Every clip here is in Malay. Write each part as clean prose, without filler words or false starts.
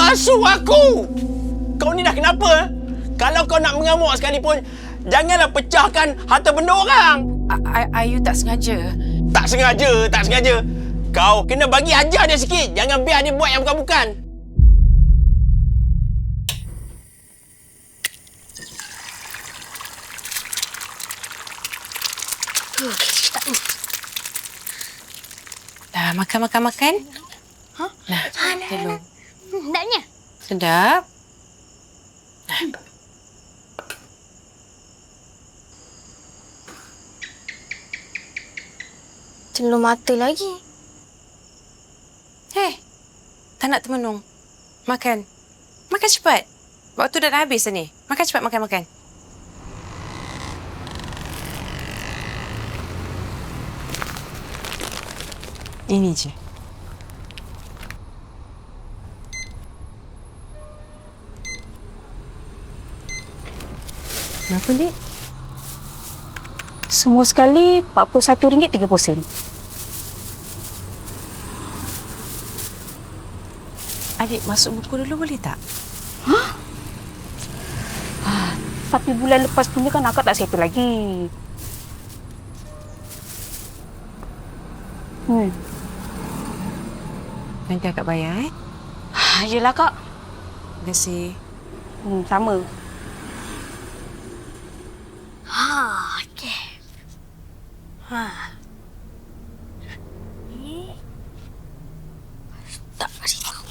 Basuh aku! Kau ni dah kenapa? Kalau kau nak mengamuk sekalipun, janganlah pecahkan harta benda orang. Ayu tak sengaja. Tak sengaja. Kau kena bagi ajar dia sikit. Jangan biar dia buat yang bukan-bukan. Dah, makan. Ha? Nah, tolong. Sedapnya. Sedap. Telur mata lagi. Hei, tak nak termenung. Makan. Makan cepat. Waktu dah habis ni. Makan cepat, makan. Ini je. Berapa, Dik? Semua sekali RM41.30. Adik, masuk buku dulu boleh tak? Tapi bulan lepas punya kan akak tak settle lagi. Nanti akak bayar, Yelah, Kak. Terima kasih. Sama. Okey. Tak bagi tahu.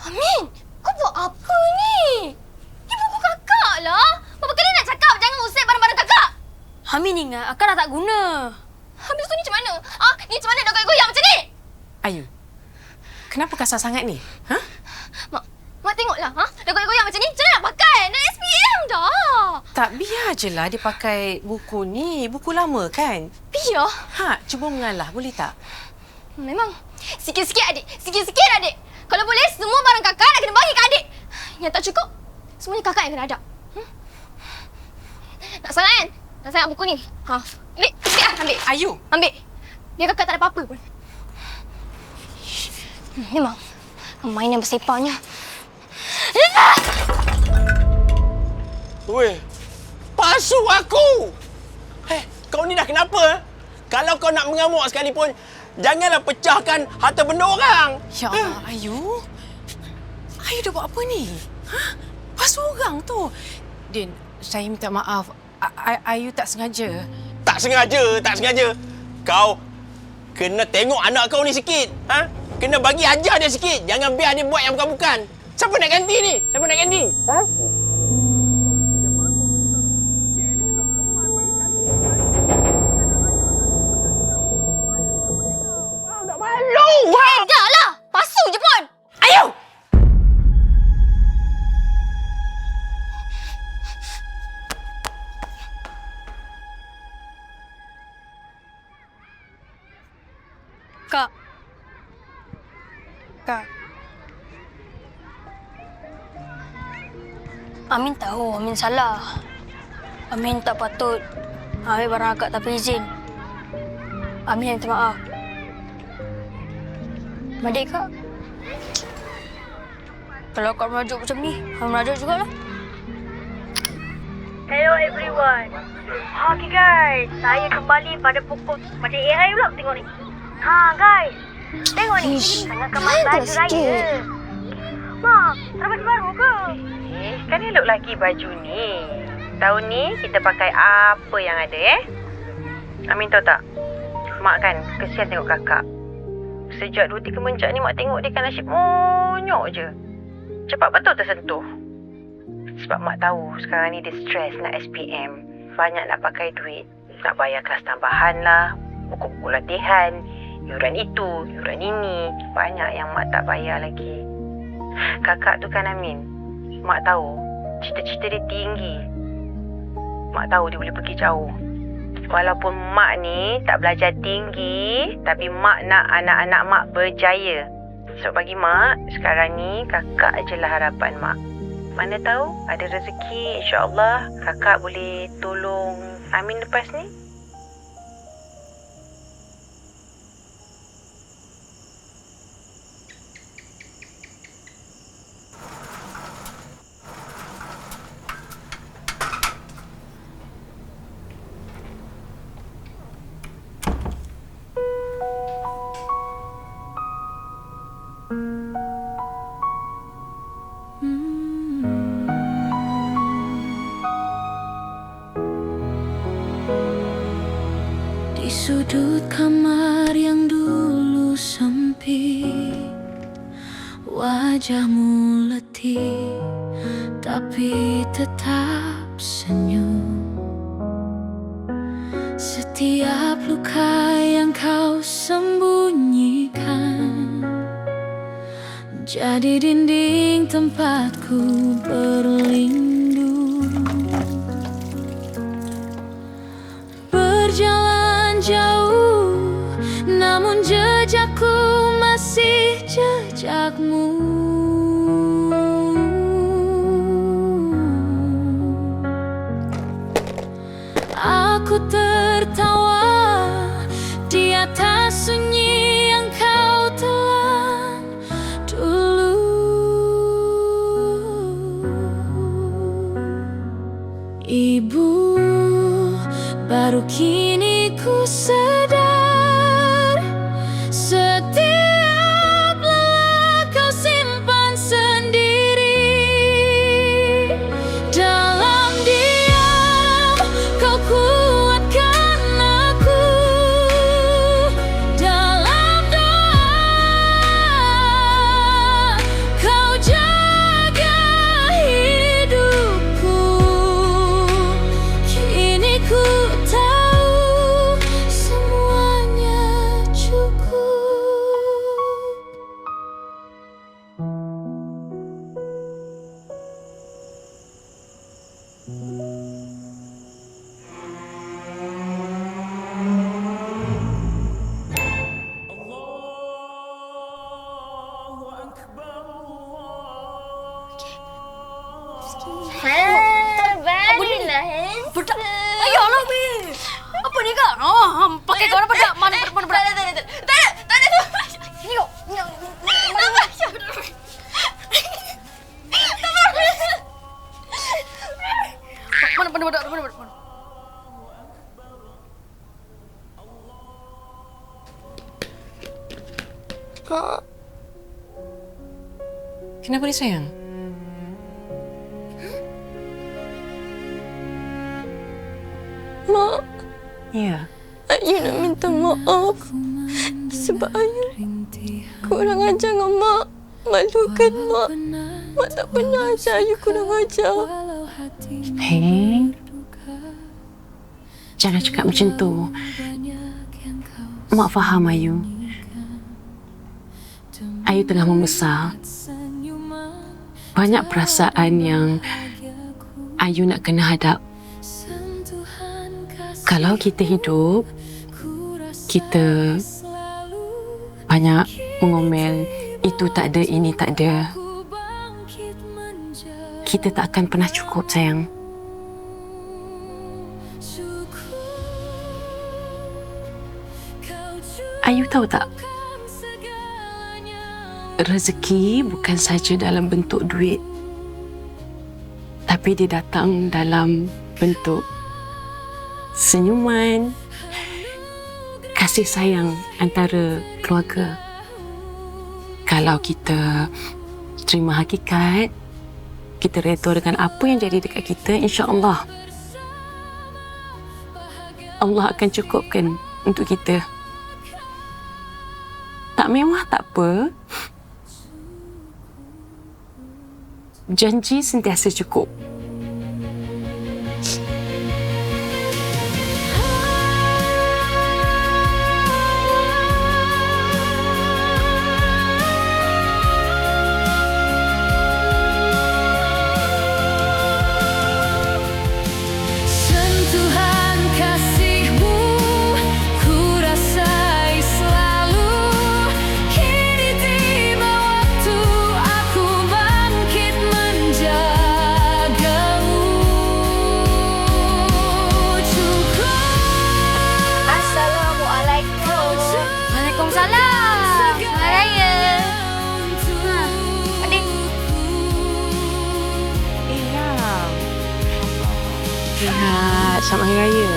Amin, kau buat apa ni? Ni buku kakak lah. Berapa kali nak cakap jangan usik barang-barang kakak? Amin ingat, akak dah tak guna. Habis tu ni macam mana? Ni macam mana dah goyang-goyang macam ni? Ayu, kenapa kasar sangat ni? Ha? Mak tengoklah, dah goyang-goyang macam ni. Macam mana nak pakai? Dah SPM dah. Tak, biar je lah dia pakai buku ni. Buku lama kan? Biar? Cuba mengalah, boleh tak? Memang. Sikit-sikit, adik. Sikit-sikit, adik. Kalau boleh, semua barang kakak nak kena bagi ke adik. Yang tak cukup, semuanya kakak yang kena ada. Tak sangat kan? Tak sangat buku ni. Ambil. Sikit lah, ambil. Ayu! Ambil. Biar kakak tak ada apa-apa pun. Memang. Mainan bersepahnya. Weh, basuh aku! Kau ni dah kenapa? Kalau kau nak mengamuk sekalipun, janganlah pecahkan harta benda orang. Ya Allah, Ayu. Ayu dah buat apa ni? Basuh orang tu. Din, saya minta maaf. Ayu tak sengaja. Tak sengaja. Kau kena tengok anak kau ni sikit. Kena bagi ajar dia sikit. Jangan biar dia buat yang bukan-bukan. Siapa nak ganti ni? Dah lah. Basuh je pun. Ayu! Kak. Amin tahu Amin salah. Amin tak patut ambil barang akak tanpa izin. Amin minta maaf. Adik Kak. Kalau Kak merajuk macam ni, Amin merajuk jugalah. Hello everyone. Okay guys, saya kembali pada pokok pada AI pula tengok ni. Guys. Tengok ni. Tengah kemas baju raya. Mak, ada baju baru ke? Kan elok lagi baju ni. Tahun ni kita pakai apa yang ada Amin tahu tak? Mak kan kesian tengok kakak. Sejak 2-3 menjak ni mak tengok dia kan asyik monyok je. Cepat betul tersentuh. Sebab mak tahu sekarang ni dia stres nak SPM. Banyak nak pakai duit. Nak bayar kelas tambahan lah. Buku-buku latihan. Yuran itu, yuran ini. Banyak yang mak tak bayar lagi. Kakak tu kan Amin. Mak tahu cita-cita dia tinggi. Mak tahu dia boleh pergi jauh. Walaupun mak ni tak belajar tinggi, tapi mak nak anak-anak mak berjaya. So bagi mak, sekarang ni kakak je lah harapan mak. Mana tahu ada rezeki, insya-Allah kakak boleh tolong Amin lepas ni. Di sudut kamar yang dulu sempit, wajahmu letih tapi tetap senyum. Setiap luka yang kau sembunyikan jadi dinding tempatku berlindung. Berjalan jauh, namun jejakku masih jejakmu. Aku tertawa di atas sunyi yang kau telan dulu. Ibu, baru kini ku sadar, setiap lelah kau simpan sendiri. Dalam diam kau kuatkan aku, dalam doa kau jaga hidupku. Kini ku tahu semuanya cukup. Balilah, Budak. Ayolah, Bi. Apa ni, Kak? Oh, pakai kau pada mana? Tak ada. Ni kau. Mana? Kak. Kenapa ni, sayang? Mak, Ya. Ayu nak minta maaf sebab Ayu kurang ajar dengan Mak. Malukan Mak. Mak tak pernah ajar Ayu kurang ajar. Hei. Jangan cakap macam tu. Mak faham, Ayu. Ayu tengah membesar. Banyak perasaan yang Ayu nak kena hadap. Kalau kita hidup, kita banyak mengomel, itu tak ada, ini tak ada. Kita tak akan pernah cukup, sayang. Ayu tahu tak? Rezeki bukan saja dalam bentuk duit, tapi dia datang dalam bentuk senyuman, kasih sayang antara keluarga. Kalau kita terima hakikat, kita redha dengan apa yang jadi dekat kita, insya-Allah Allah akan cukupkan untuk kita. Tak mewah tak apa. Janji sentiasa cukup. Sentuhan kasihmu ku rasai selalu. Kini tiba waktu aku bangkit menjagamu. Cukup. Assalamualaikum. Waalaikumsalam. Selamat Raya. Adik. Sihat. Selamat Hari Raya.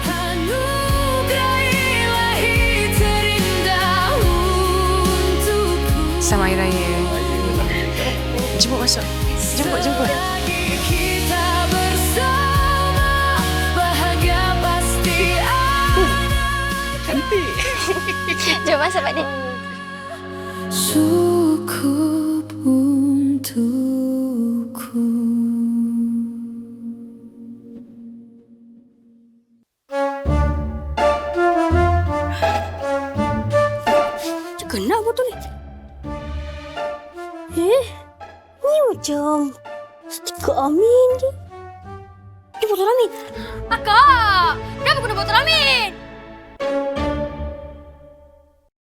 Anugerahi lahir terindah untukku. sama Hari Raya. Jemput masuk. Jemput. Kita bersama, bahagia pasti ada. Jom masuk Pak Din. Cukup untukku. Kenapa tu ni? Ni macam stiker Amin je. Ni botol Amin. Akak! Kenapa guna botol Amin?